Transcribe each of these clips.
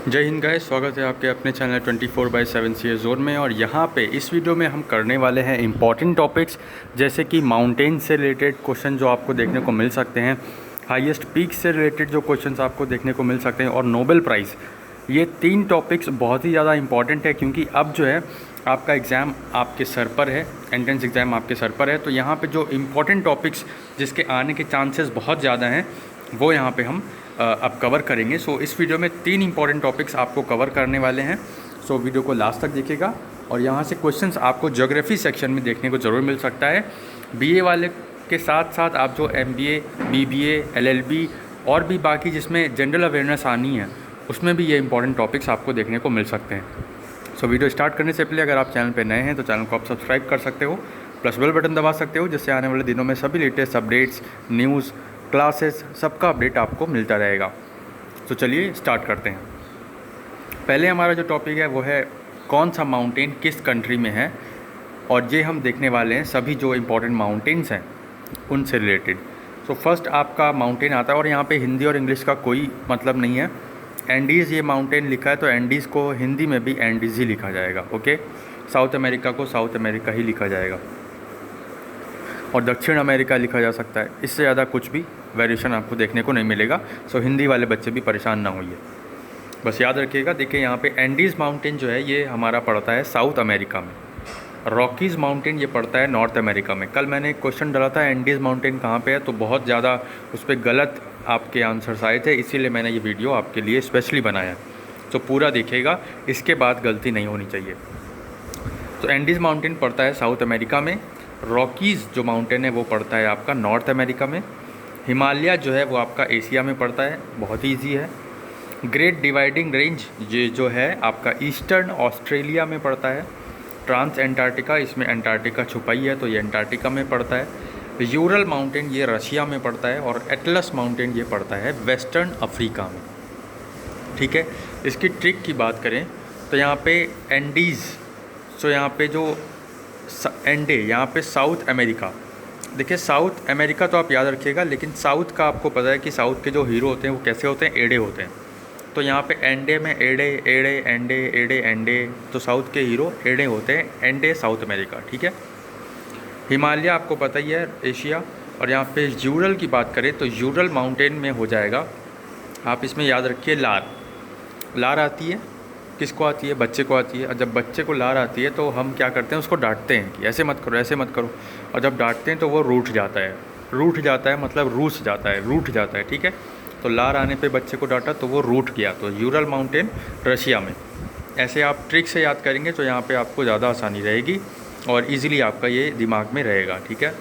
जय हिंद गाइस, स्वागत है आपके अपने चैनल 24/7 सी जोन में। और यहाँ पे इस वीडियो में हम करने वाले हैं इंपॉर्टेंट टॉपिक्स, जैसे कि माउंटेन से रिलेटेड क्वेश्चन जो आपको देखने को मिल सकते हैं, हाईएस्ट पीक से रिलेटेड जो क्वेश्चंस आपको देखने को मिल सकते हैं, और नोबेल प्राइज़। ये 3 टॉपिक्स बहुत ही ज़्यादा इंपॉर्टेंट है, क्योंकि अब जो है आपका एग्ज़ाम आपके सर पर है, एंट्रेंस एग्ज़ाम आपके सर पर है। तो यहाँ पे जो इम्पॉर्टेंट टॉपिक्स जिसके आने के चांसेस बहुत ज़्यादा हैं, वो यहाँ पे हम अब कवर करेंगे। सो इस वीडियो में 3 इंपॉर्टेंट टॉपिक्स आपको कवर करने वाले हैं। सो वीडियो को लास्ट तक देखिएगा। और यहाँ से क्वेश्चंस आपको ज्योग्राफी सेक्शन में देखने को ज़रूर मिल सकता है। बीए वाले के साथ साथ आप जो एमबीए, बीबीए, एलएलबी और भी बाकी जिसमें जनरल अवेयरनेस आनी है, उसमें भी ये इंपॉर्टेंट टॉपिक्स आपको देखने को मिल सकते हैं। सो वीडियो स्टार्ट करने से पहले अगर आप चैनल पर नए हैं तो चैनल को आप सब्सक्राइब कर सकते हो, प्लस बेल बटन दबा सकते हो, जिससे आने वाले दिनों में सभी लेटेस्ट अपडेट्स, न्यूज़, क्लासेस, सबका अपडेट आपको मिलता रहेगा। तो चलिए स्टार्ट करते हैं। पहले हमारा जो टॉपिक है वो है कौन सा माउंटेन किस कंट्री में है, और ये हम देखने वाले हैं सभी जो इम्पोर्टेंट माउंटेन्स हैं उनसे रिलेटेड। सो फर्स्ट आपका माउंटेन आता है, और यहाँ पे हिंदी और इंग्लिश का कोई मतलब नहीं है। एंडीज़ ये माउंटेन लिखा है, तो एंडीज़ को हिंदी में भी एंडीज़ ही लिखा जाएगा। ओके, साउथ अमेरिका को साउथ अमेरिका ही लिखा जाएगा, और दक्षिण अमेरिका लिखा जा सकता है। इससे ज़्यादा कुछ भी वेरिएशन आपको देखने को नहीं मिलेगा। सो हिंदी वाले बच्चे भी परेशान ना होइए, बस याद रखिएगा। देखिए यहाँ पे एंडीज़ माउंटेन जो है ये हमारा पड़ता है साउथ अमेरिका में, रॉकीज़ माउंटेन ये पड़ता है नॉर्थ अमेरिका में। कल मैंने एक क्वेश्चन डाला था एंडीज़ माउंटेन कहाँ पे है, तो बहुत ज़्यादा उस पर गलत आपके आंसर्स आए थे, इसीलिए मैंने ये वीडियो आपके लिए स्पेशली बनाया। तो पूरा देखिएगा, इसके बाद गलती नहीं होनी चाहिए। तो एंडीज़ माउंटेन पड़ता है साउथ अमेरिका में, रॉकीज़ जो माउंटेन है वो पड़ता है आपका नॉर्थ अमेरिका में, हिमालय जो है वो आपका एशिया में पड़ता है, बहुत ही ईजी है। ग्रेट डिवाइडिंग रेंज ये जो है आपका ईस्टर्न ऑस्ट्रेलिया में पड़ता है। ट्रांस एंटार्क्टिका, इसमें एंटार्क्टिका छुपाई है तो ये एंटार्क्टिका में पड़ता है। यूरल माउंटेन ये रशिया में पड़ता है, और एटलस माउंटेन ये पड़ता है वेस्टर्न अफ्रीका में। ठीक है, इसकी ट्रिक की बात करें तो यहाँ पे एंडीज़, सो यहाँ पे जो एंडे, यहाँ पे साउथ अमेरिका। देखिए साउथ अमेरिका तो आप याद रखिएगा, लेकिन साउथ का आपको पता है कि साउथ के जो हीरो होते हैं वो कैसे होते हैं, एडे होते हैं। तो यहाँ पे एंडे में एडे एडे एंडे एडे एंडे, तो साउथ के हीरो एडे होते हैं, एंडे साउथ अमेरिका। ठीक है, हिमालय आपको पता ही है एशिया। और यहाँ पे यूरल की बात करें तो यूरल माउंटेन में हो जाएगा, आप इसमें याद रखिए लार। लार आती है, किसको आती है, बच्चे को आती है। और जब बच्चे को लार आती है तो हम क्या करते हैं, उसको डांटते हैं कि ऐसे मत करो, ऐसे मत करो। और जब डांटते हैं तो वो रूठ जाता है। रूठ जाता है मतलब रूस जाता है, रूठ जाता है। ठीक है, तो लार आने पे बच्चे को डांटा तो वो रूठ गया। तो यूरल माउंटेन रशिया में। ऐसे आप ट्रिक से याद करेंगे तो यहाँ पे आपको ज़्यादा आसानी रहेगी, और इजीली आपका ये दिमाग में रहेगा। ठीक है,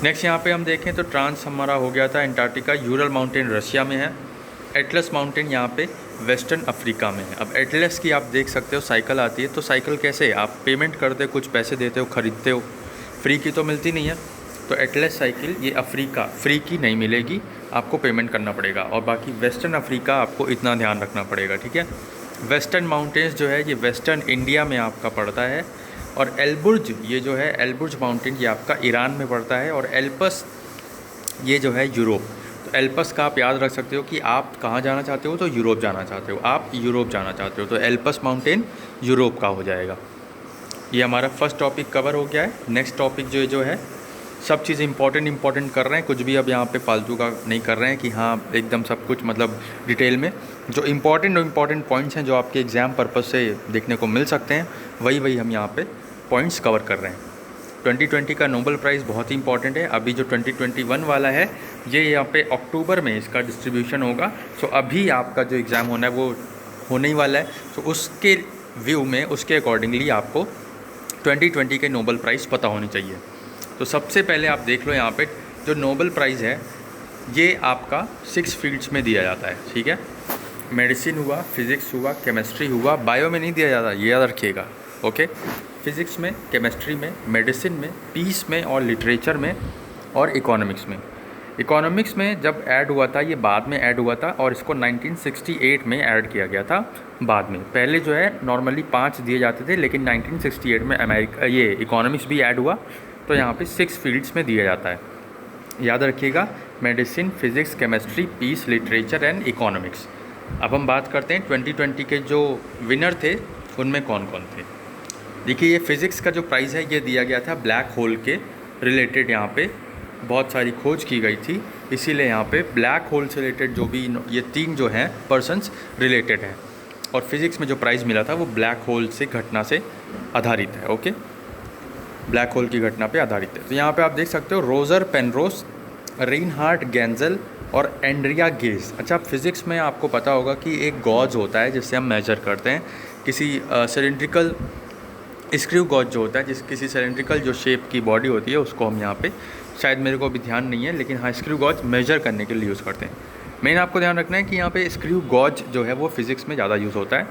नेक्स्ट यहाँ पे हम देखें तो ट्रांस हमारा हो गया था एंटार्क्टिका, यूरल माउंटेन रशिया में है, एटलस माउंटेन यहाँ पे वेस्टर्न अफ्रीका में है। अब एटलस की आप देख सकते हो साइकिल आती है, तो साइकिल कैसे, आप पेमेंट करते हो, कुछ पैसे देते हो, ख़रीदते हो, फ्री की तो मिलती नहीं है। तो एटलस साइकिल ये अफ्रीका फ्री की नहीं मिलेगी, आपको पेमेंट करना पड़ेगा। और बाकी वेस्टर्न अफ्रीका आपको इतना ध्यान रखना पड़ेगा। ठीक है, वेस्टर्न माउंटेन्स जो है ये वेस्टर्न इंडिया में आपका पड़ता है। और एल्बुर्ज ये जो है, एल्बुर्ज माउंटेन ये आपका ईरान में पड़ता है। और एल्पस ये जो है यूरोप। तो एल्पस का आप याद रख सकते हो कि आप कहाँ जाना चाहते हो, तो यूरोप जाना चाहते हो, आप यूरोप जाना चाहते हो, तो एल्पस माउंटेन यूरोप का हो जाएगा। ये हमारा फर्स्ट टॉपिक कवर हो गया है। नेक्स्ट टॉपिक जो है सब चीज़ इंपॉर्टेंट कर रहे हैं, कुछ भी अब यहाँ पे फालतू का नहीं कर रहे हैं कि हाँ एकदम सब कुछ मतलब डिटेल में। जो इम्पॉर्टेंट पॉइंट्स हैं जो आपके एग्ज़ाम पर्पज़ से देखने को मिल सकते हैं, वही हम यहाँ पे पॉइंट्स कवर कर रहे हैं। 2020 का नोबेल प्राइज़ बहुत ही इंपॉर्टेंट है। अभी जो 2021 वाला है ये यहाँ पे अक्टूबर में इसका डिस्ट्रीब्यूशन होगा। सो अभी आपका जो एग्ज़ाम होना है वो होने ही वाला है। तो उसके व्यू में, उसके अकॉर्डिंगली आपको 2020 के नोबेल प्राइज़ पता होनी चाहिए। तो सबसे पहले आप देख लो यहाँ पे जो नोबेल प्राइज़ है ये आपका 6 फील्ड्स में दिया जाता है। ठीक है, मेडिसिन हुआ, फिज़िक्स हुआ, केमिस्ट्री हुआ, बायो में नहीं दिया जाता, ये याद रखिएगा। ओके, फिज़िक्स में, केमिस्ट्री में, मेडिसिन में, पीस में, और लिटरेचर में, और इकोनॉमिक्स में। इकोनॉमिक्स में जब ऐड हुआ था, ये बाद में ऐड हुआ था, और इसको 1968 में ऐड किया गया था बाद में। पहले जो है नॉर्मली 5 दिए जाते थे, लेकिन 1968 में अमेरिका ये इकोनॉमिक्स भी ऐड हुआ, तो यहाँ पे 6 फील्ड्स में दिया जाता है। याद रखिएगा, medicine, physics, chemistry, peace, literature and economics. अब हम बात करते हैं 2020 के जो विनर थे उनमें कौन कौन थे। देखिए ये फ़िज़िक्स का जो प्राइज़ है ये दिया गया था ब्लैक होल के रिलेटेड। यहाँ पे बहुत सारी खोज की गई थी, इसीलिए यहाँ पे ब्लैक होल से रिलेटेड जो भी ये 3 जो हैं पर्सन्स रिलेटेड हैं। और फिज़िक्स में जो प्राइज़ मिला था वो ब्लैक होल से घटना से आधारित है। ओके, ब्लैक होल की घटना पे आधारित है। तो यहाँ पे आप देख सकते हो रोजर पेनरोस, रेनहार्ड गेंजल और एंड्रिया गेज। अच्छा, फिज़िक्स में आपको पता होगा कि एक गॉज होता है जिससे हम मेजर करते हैं किसी सिलेंड्रिकल स्क्रू गॉज जो होता है, किसी सिलेंड्रिकल जो शेप की बॉडी होती है उसको हम यहाँ पे, शायद मेरे को अभी ध्यान नहीं है, लेकिन हाँ स्क्रू गॉज मेजर करने के लिए यूज़ करते हैं। मेन आपको ध्यान रखना है कि यहाँ पे स्क्रू गॉज जो है वो फिज़िक्स में ज़्यादा यूज़ होता है।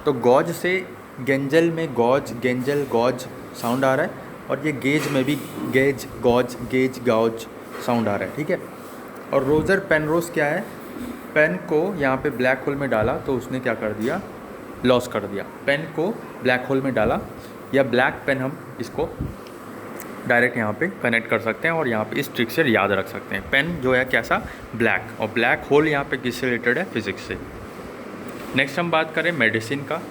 तो गॉज से गेंजल में गॉज, गेंजल, गॉज साउंड आ रहा है, और ये गेज में भी gauge, gauze, gauge, gauze sound आ रहा है। ठीक है। और रोजर पेनरोस क्या है, पेन को यहाँ पे ब्लैक होल में डाला तो उसने क्या कर दिया, लॉस कर दिया। पेन को ब्लैक होल में डाला, या ब्लैक पेन हम इसको डायरेक्ट यहाँ पे कनेक्ट कर सकते हैं और यहाँ पे इस ट्रिक से याद रख सकते हैं। पेन जो है कैसा, ब्लैक, और ब्लैक होल यहाँ पे किससे रिलेटेड है, फिज़िक्स से। नेक्स्ट हम बात करें मेडिसिन का।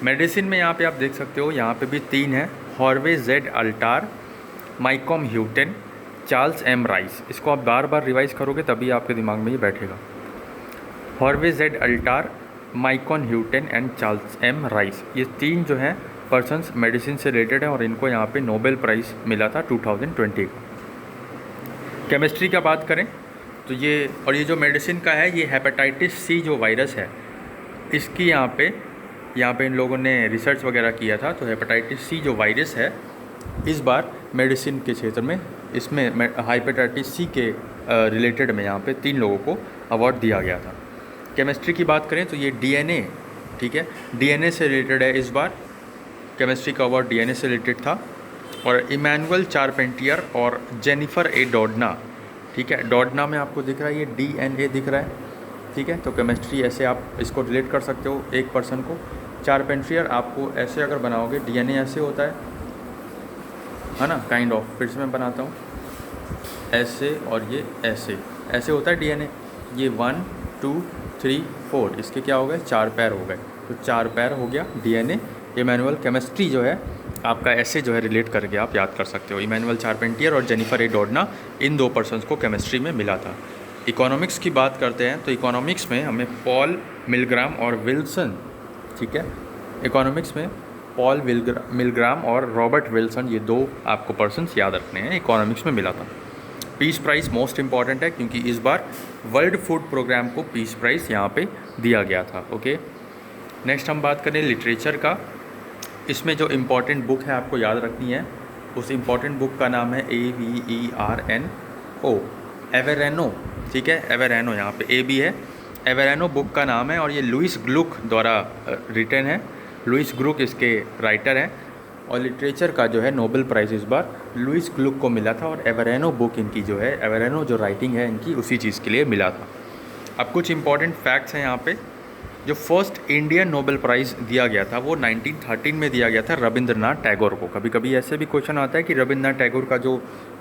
मेडिसिन में यहाँ पे आप देख सकते हो यहाँ पे भी 3 है, हॉर्वे जेड अल्टार, माइकॉम ह्यूटेन, चार्ल्स एम राइस। इसको आप बार बार रिवाइज करोगे तभी आपके दिमाग में ये बैठेगा। हॉर्वे जेड अल्टार, माइकॉन Houghton and Charles M Rice, ये 3 जो हैं पर्सन्स मेडिसिन से रिलेटेड हैं और इनको यहाँ पे नोबेल प्राइज़ मिला था 2020 का। केमिस्ट्री का बात करें तो ये जो मेडिसिन का है, ये हेपेटाइटिस सी जो वायरस है इसकी यहाँ पे इन लोगों ने रिसर्च वगैरह किया था। तो हेपेटाइटिस सी जो वायरस है इस बार मेडिसिन के क्षेत्र में, इसमें हेपेटाइटिस सी के रिलेटेड में यहाँ पे 3 लोगों को अवार्ड दिया गया था। केमिस्ट्री की बात करें तो ये डीएनए, ठीक है, डीएनए से रिलेटेड है। इस बार केमिस्ट्री का अवार्ड डीएनए से रिलेटेड था। और इमैनुअल चारपेंटियर और जेनिफर ए डॉडना, ठीक है, डॉडना में आपको दिख रहा है ये डीएनए दिख रहा है, ठीक है। तो केमिस्ट्री ऐसे आप इसको रिलेट कर सकते हो एक पर्सन को। चारपेंटियर आपको ऐसे अगर बनाओगे, डीएनए ऐसे होता है ना, काइंड ऑफ। फिर से मैं बनाता हूँ, ऐसे और ये ऐसे होता है डीएनए। ये 1 2 3 4, इसके क्या हो गए, 4 पैर हो गए। तो 4 पैर हो गया डीएनए। इमैनुअल केमिस्ट्री जो है आपका ऐसे जो है रिलेट करके आप याद कर सकते हो। इमैनुअल चारपेंटियर और जेनिफर ए डॉडना, इन 2 पर्सन्स को केमिस्ट्री में मिला था। इकोनॉमिक्स की बात करते हैं तो इकोनॉमिक्स में हमें पॉल मिलग्राम और विल्सन, ठीक है, इकोनॉमिक्स में पॉल मिलग्राम और रॉबर्ट विल्सन, ये 2 आपको पर्सन्स याद रखने हैं, इकोनॉमिक्स में मिला था। पीस प्राइज़ मोस्ट इम्पॉर्टेंट है क्योंकि इस बार वर्ल्ड फूड प्रोग्राम को पीस प्राइज़ यहाँ पे दिया गया था। ओके, नेक्स्ट हम बात करें लिटरेचर का। इसमें जो इम्पॉर्टेंट बुक है आपको याद रखनी है, उस इम्पॉर्टेंट बुक का नाम है AVERNO, एवेरेनो, ठीक है, एवेरेनो, यहाँ पे ए भी है, एवेरेनो बुक का नाम है। और ये लुइस ग्लुक द्वारा रिटन है, लुइस ग्लुक इसके राइटर हैं। और लिटरेचर का जो है नोबेल प्राइज़ इस बार लुइस ग्लुक को मिला था। और एवेरेनो बुक इनकी जो है, एवेरेनो जो राइटिंग है इनकी, उसी चीज़ के लिए मिला था। अब कुछ इंपॉर्टेंट फैक्ट्स हैं यहाँ पे। जो फर्स्ट इंडियन नोबेल प्राइज़ दिया गया था वो 1913 में दिया गया था रविंद्रनाथ टैगोर को। कभी कभी ऐसे भी क्वेश्चन आता है कि रविंद्रनाथ टैगोर का जो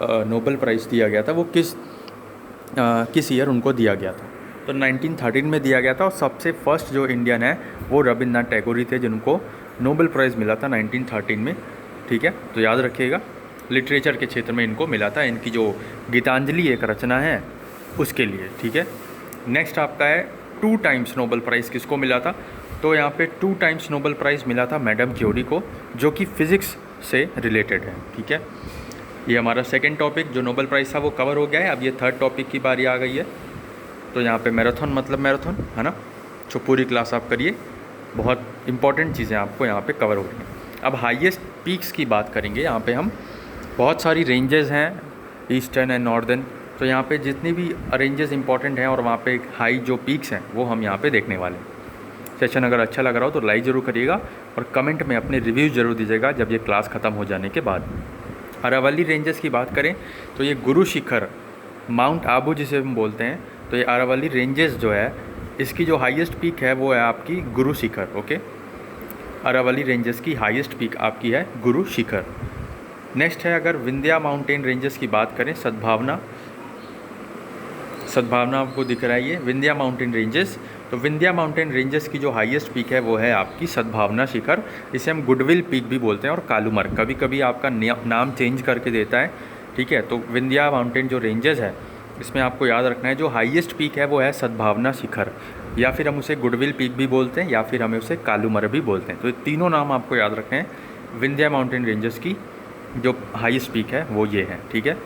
नोबेल प्राइज़ दिया गया था वो किस ईयर उनको दिया गया था। तो 1913 में दिया गया था। और सबसे फर्स्ट जो इंडियन है वो रविंद्रनाथ टैगोर ही थे जिनको नोबेल प्राइज़ मिला था 1913 में, ठीक है। तो याद रखिएगा, लिटरेचर के क्षेत्र में इनको मिला था, इनकी जो गीतांजलि एक रचना है उसके लिए, ठीक है। नेक्स्ट आपका है 2 टाइम्स नोबेल प्राइज़ किसको मिला था। तो यहाँ पे 2 टाइम्स नोबेल प्राइज़ मिला था मैडम क्यूरी को, जो कि फ़िज़िक्स से रिलेटेड है, ठीक है। ये हमारा सेकंड टॉपिक जो नोबेल प्राइज़ था वो कवर हो गया है। अब ये थर्ड टॉपिक की बारी आ गई है। तो यहाँ पे मैराथन मतलब मैराथन है ना, जो पूरी क्लास आप करिए, बहुत इंपॉर्टेंट चीज़ें आपको यहाँ पे कवर हो रही हैं। अब हाईएस्ट पीक्स की बात करेंगे। यहाँ पे हम बहुत सारी रेंजेस हैं, ईस्टर्न एंड नॉर्दर्न। तो यहाँ पे जितनी भी रेंजेस इंपॉर्टेंट हैं और वहाँ पे हाई जो पीक्स हैं वो हम यहाँ पे देखने वाले हैं। सेशन अगर अच्छा लग रहा हो तो लाइक ज़रूर करिएगा और कमेंट में अपने रिव्यू ज़रूर दीजिएगा जब ये क्लास ख़त्म हो जाने के बाद। अरावली रेंजेस की बात करें तो ये गुरु शिखर, माउंट आबू जिसे हम बोलते हैं, तो ये अरावली रेंजेस जो है इसकी जो हाईएस्ट पीक है वो है आपकी गुरु शिखर। ओके, अरावली रेंजेस की हाईएस्ट पीक आपकी है गुरु शिखर। नेक्स्ट है अगर विंध्या माउंटेन रेंजेस की बात करें, सद्भावना आपको दिख रहा है ये विंध्या माउंटेन रेंजेस। तो विंध्या माउंटेन रेंजेस की जो हाईएस्ट पीक है वो है आपकी सद्भावना शिखर, इसे हम गुडविल पीक भी बोलते हैं, और कालूमर्ग कभी कभी आपका नाम चेंज करके देता है, ठीक है। तो विंध्या माउंटेन जो रेंजेस है इसमें आपको याद रखना है जो हाईएस्ट पीक है वो है सद्भावना शिखर, या फिर हम उसे गुडविल पीक भी बोलते हैं, या फिर हमें उसे कालूमर्ग भी बोलते हैं। तो ये तीनों नाम आपको याद रखने हैं। विंध्या माउंटेन रेंजेस की जो हाईएस्ट पीक है वो ये है, ठीक है।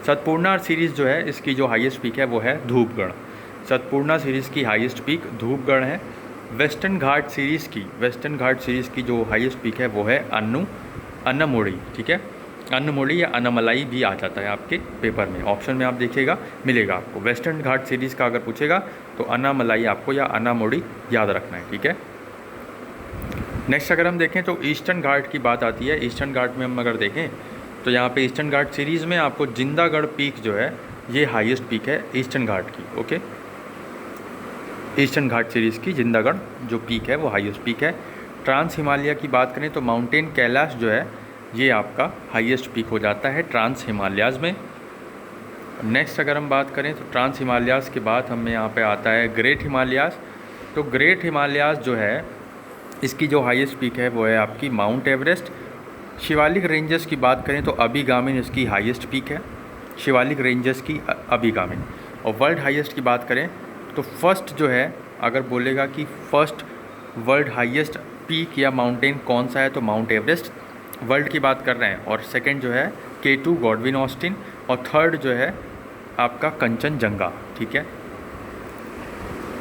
सतपूर्णा सीरीज़ जो है इसकी जो हाईएस्ट पीक है वो है धूपगढ़। सतपूर्णा सीरीज़ की हाईएस्ट पीक धूपगढ़ है। वेस्टर्न घाट सीरीज़ की जो हाईएस्ट पीक है वो है अन्नमोड़ी, ठीक है। अन्नमोड़ी या अन्नमलाई भी आ जाता है आपके पेपर में, ऑप्शन में आप देखिएगा मिलेगा आपको। वेस्टर्न घाट सीरीज़ का अगर पूछेगा तो अन्नमलाई आपको या अन्नमोड़ी याद रखना है, ठीक है। नेक्स्ट अगर हम देखें तो ईस्टर्न घाट की बात आती है। ईस्टर्न घाट में हम अगर देखें तो यहाँ पे ईस्टर्न घाट सीरीज़ में आपको जिंदागढ़ पीक जो है ये हाईएस्ट पीक है ईस्टर्न घाट की, ओके। ईस्टर्न घाट सीरीज़ की जिंदागढ़ जो पीक है वो हाईएस्ट पीक है। ट्रांस हिमालय की बात करें तो माउंटेन कैलाश जो है ये आपका हाईएस्ट पीक हो जाता है ट्रांस हिमालयाज़ में। नेक्स्ट अगर हम बात करें तो ट्रांस हिमालयाज़ के बाद हमें यहाँ पे आता है ग्रेट हिमालयाज़। तो ग्रेट हिमालयाज़ जो है इसकी जो हाईएस्ट पीक है वो है आपकी माउंट एवरेस्ट। शिवालिक रेंजेस की बात करें तो अभिगामिन इसकी हाईएस्ट पीक है, शिवालिक रेंजेस की अभिगामिन। और वर्ल्ड हाईएस्ट की बात करें तो फर्स्ट जो है अगर बोलेगा कि फर्स्ट वर्ल्ड हाईएस्ट पीक या माउंटेन कौन सा है तो माउंट एवरेस्ट वर्ल्ड की बात कर रहे हैं, और सेकंड जो है K2 गॉडविन ऑस्टिन, और थर्ड जो है आपका कंचनजंगा, ठीक है।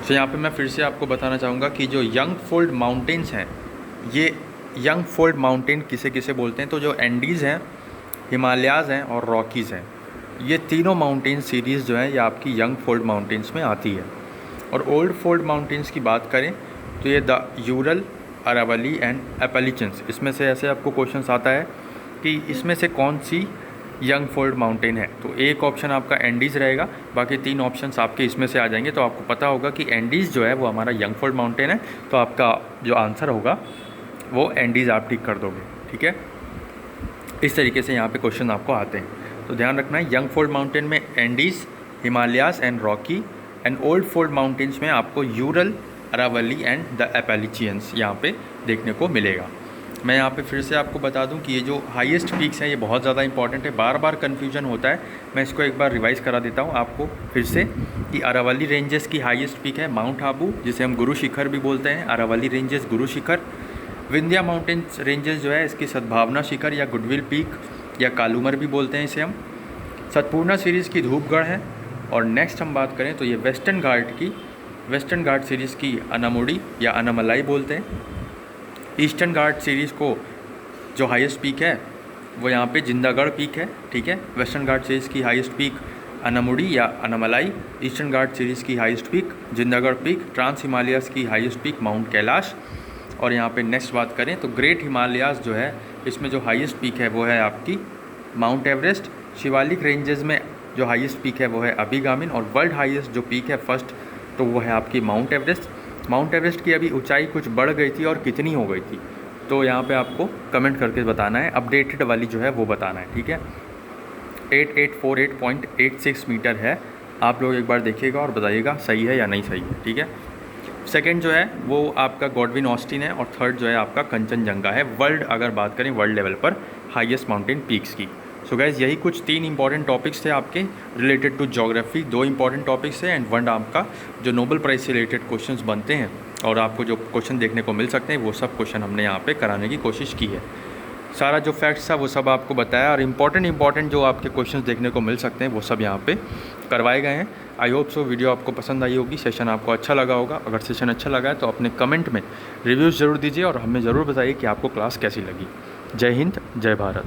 तो यहाँ पे मैं फिर से आपको बताना चाहूँगा कि जो यंग फोल्ड माउंटेन्स हैं, ये यंग फोल्ड माउंटेन किसे किसे बोलते हैं तो जो एंडीज़ हैं, हिमालयाज़ हैं और रॉकीज़ हैं, ये तीनों माउंटेन सीरीज़ जो है ये आपकी यंग फोल्ड माउंटेन्स में आती है। और ओल्ड फोल्ड माउंटेन्स की बात करें तो ये द यूरल, अरावली एंड एपेलिचन्स, इसमें से ऐसे आपको क्वेश्चंस आता है कि इसमें से कौन सी यंग फोल्ड माउंटेन है। तो एक ऑप्शन आपका एंडीज़ रहेगा, बाकी तीन ऑप्शंस आपके इसमें से आ जाएंगे। तो आपको पता होगा कि एंडीज़ जो है वो हमारा यंग फोल्ड माउंटेन है, तो आपका जो आंसर होगा वो एंडीज़ आप टिक कर दोगे, ठीक है। इस तरीके से यहाँ पे क्वेश्चन आपको आते हैं, तो ध्यान रखना है। यंग फोल्ड माउंटेन में Andes, Himalayas and Rocky, and old fold mountains में आपको यूरल, अरावली एंड द एपेलिचियंस यहाँ पे देखने को मिलेगा। मैं यहाँ पे फिर से आपको बता दूं कि ये जो हाईएस्ट पीक्स हैं ये बहुत ज़्यादा इंपॉर्टेंट है, बार बार कन्फ्यूजन होता है। मैं इसको एक बार रिवाइज़ करा देता हूँ आपको फिर से कि अरावली रेंजेस की हाईएस्ट पीक है माउंट आबू, जिसे हम गुरु शिखर भी बोलते हैं, Aravalli ranges Guru Shikhar. Vindhya mountains ranges जो है इसकी सद्भावना शिखर या गुडविल पीक या कालूमर्ग भी बोलते हैं इसे हम। सतपूर्णा सीरीज़ की धूपगढ़ है। और नेक्स्ट हम बात करें तो ये वेस्टर्न घाट सीरीज़ की अन्नमोड़ी या अन्नमलाई बोलते हैं। ईस्टर्न घाट सीरीज़ को जो हाईएस्ट पीक है वो यहाँ पे जिंदागढ़ पीक है, ठीक है। वेस्टर्न घाट सीरीज़ की हाईएस्ट पीक अन्नमोड़ी या अन्नमलाई, ईस्टर्न घाट सीरीज़ की highest peak Jindhagada peak, trans Himalayas की हाईएस्ट पीक माउंट कैलाश। और यहाँ पे नेक्स्ट बात करें तो ग्रेट हिमालयाज़ जो है इसमें जो हाईएस्ट पीक है वो है आपकी माउंट एवरेस्ट। शिवालिक रेंजेस में जो हाईएस्ट पीक है वो है अभिगामिन, और वर्ल्ड हाईएस्ट जो पीक है फर्स्ट तो वो है आपकी माउंट एवरेस्ट। माउंट एवरेस्ट की अभी ऊंचाई कुछ बढ़ गई थी और कितनी हो गई थी तो यहाँ पे आपको कमेंट करके बताना है, अपडेटेड वाली जो है वो बताना है, ठीक है। 8848.86 मीटर है। आप लोग एक बार देखिएगा और बताइएगा सही है या नहीं सही है, ठीक है। सेकंड जो है वो आपका गॉडविन ऑस्टिन है, और थर्ड जो है आपका कंचनजंगा है, वर्ल्ड अगर बात करें वर्ल्ड लेवल पर हाईएस्ट माउंटेन पीक्स की। सो गाइज़ यही कुछ 3 इंपॉर्टेंट टॉपिक्स थे आपके related to geography, 2 important topics है एंड 1 आपका जो नोबेल प्राइज़ से रिलेटेड क्वेश्चंस बनते हैं और आपको जो क्वेश्चन देखने को मिल सकते हैं वो सब क्वेश्चन हमने यहाँ पे कराने की कोशिश की है। सारा जो फैक्ट्स था वो सब आपको बताया, और इंपॉर्टेंट जो आपके क्वेश्चंस देखने को मिल सकते हैं वो सब यहाँ पे करवाए गए हैं। आई होप सो वीडियो आपको पसंद आई होगी, सेशन आपको अच्छा लगा होगा। अगर सेशन अच्छा लगा है तो अपने कमेंट में रिव्यूज़ ज़रूर दीजिए और हमें ज़रूर बताइए कि आपको क्लास कैसी लगी। जय हिंद, जय भारत।